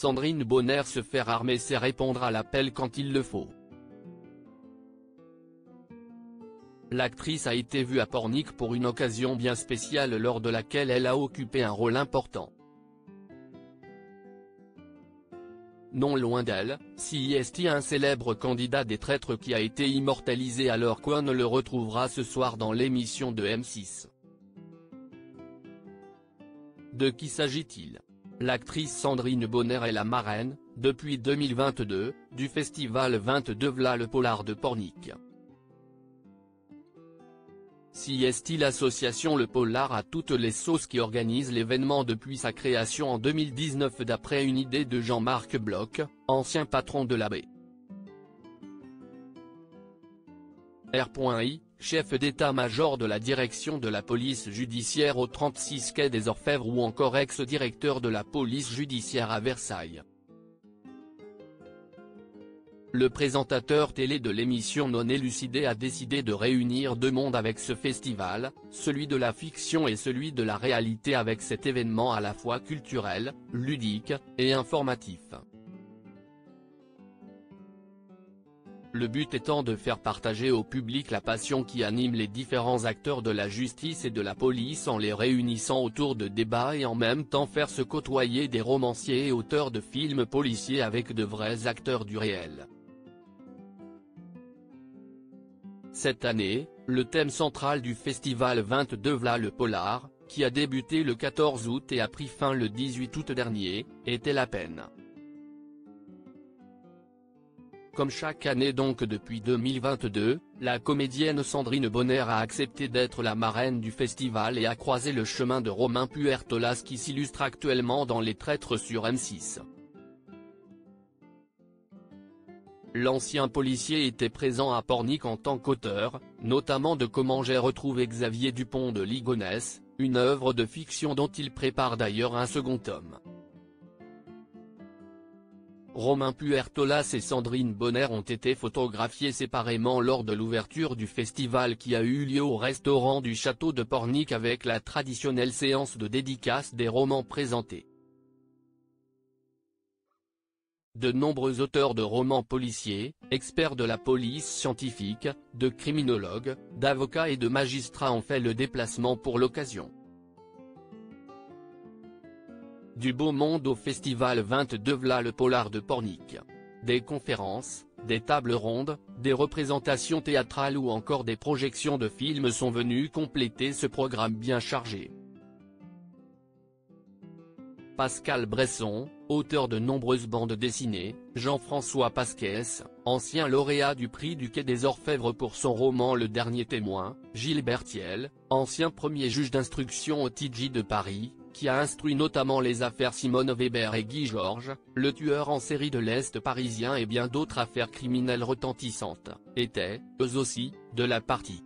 Sandrine Bonnaire se faire armer, c'est répondre à l'appel quand il le faut. L'actrice a été vue à Pornic pour une occasion bien spéciale lors de laquelle elle a occupé un rôle important. Non loin d'elle, CIST, un célèbre candidat des traîtres qui a été immortalisé, alors qu'on le retrouvera ce soir dans l'émission de M6. De qui s'agit-il? L'actrice Sandrine Bonnaire est la marraine, depuis 2022, du festival 22 V'là le Polar de Pornic. CIST, l'association Le Polar à toutes les sauces qui organise l'événement depuis sa création en 2019 d'après une idée de Jean-Marc Bloch, ancien patron de l'AB. R.I, chef d'état-major de la direction de la police judiciaire au 36 quai des Orfèvres ou encore ex-directeur de la police judiciaire à Versailles. Le présentateur télé de l'émission Non élucidé a décidé de réunir deux mondes avec ce festival, celui de la fiction et celui de la réalité, avec cet événement à la fois culturel, ludique, et informatif. Le but étant de faire partager au public la passion qui anime les différents acteurs de la justice et de la police en les réunissant autour de débats et en même temps faire se côtoyer des romanciers et auteurs de films policiers avec de vrais acteurs du réel. Cette année, le thème central du festival 22 V'là le Polar, qui a débuté le 14 août et a pris fin le 18 août dernier, était la peine. Comme chaque année donc depuis 2022, la comédienne Sandrine Bonnaire a accepté d'être la marraine du festival et a croisé le chemin de Romain Puertolas qui s'illustre actuellement dans Les Traîtres sur M6. L'ancien policier était présent à Pornic en tant qu'auteur, notamment de Comment j'ai retrouvé Xavier Dupont de Ligonnès, une œuvre de fiction dont il prépare d'ailleurs un second tome. Romain Puertolas et Sandrine Bonnaire ont été photographiés séparément lors de l'ouverture du festival qui a eu lieu au restaurant du château de Pornic avec la traditionnelle séance de dédicace des romans présentés. De nombreux auteurs de romans policiers, experts de la police scientifique, de criminologues, d'avocats et de magistrats ont fait le déplacement pour l'occasion. Du beau monde au festival 22 V'là le Polar de Pornic. Des conférences, des tables rondes, des représentations théâtrales ou encore des projections de films sont venus compléter ce programme bien chargé. Pascal Bresson, auteur de nombreuses bandes dessinées, Jean-François Pasquès, ancien lauréat du prix du Quai des Orfèvres pour son roman Le Dernier Témoin, Gilbert Thiel, ancien premier juge d'instruction au TJ de Paris, qui a instruit notamment les affaires Simone Weber et Guy Georges, le tueur en série de l'Est parisien et bien d'autres affaires criminelles retentissantes, étaient, eux aussi, de la partie.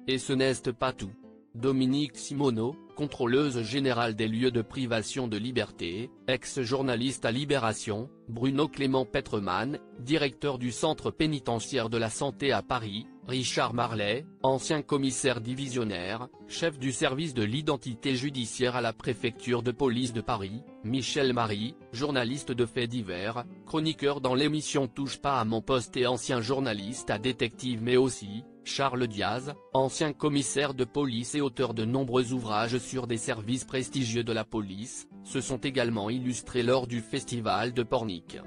Et ce n'est pas tout. Dominique Simoneau, contrôleuse générale des lieux de privation de liberté, ex-journaliste à Libération, Bruno Clément Petreman, directeur du centre pénitentiaire de la santé à Paris, Richard Marlet, ancien commissaire divisionnaire, chef du service de l'identité judiciaire à la préfecture de police de Paris, Michel Marie, journaliste de faits divers, chroniqueur dans l'émission Touche pas à mon poste et ancien journaliste à Détective, mais aussi Charles Diaz, ancien commissaire de police et auteur de nombreux ouvrages sur des services prestigieux de la police, se sont également illustrés lors du festival de Pornic.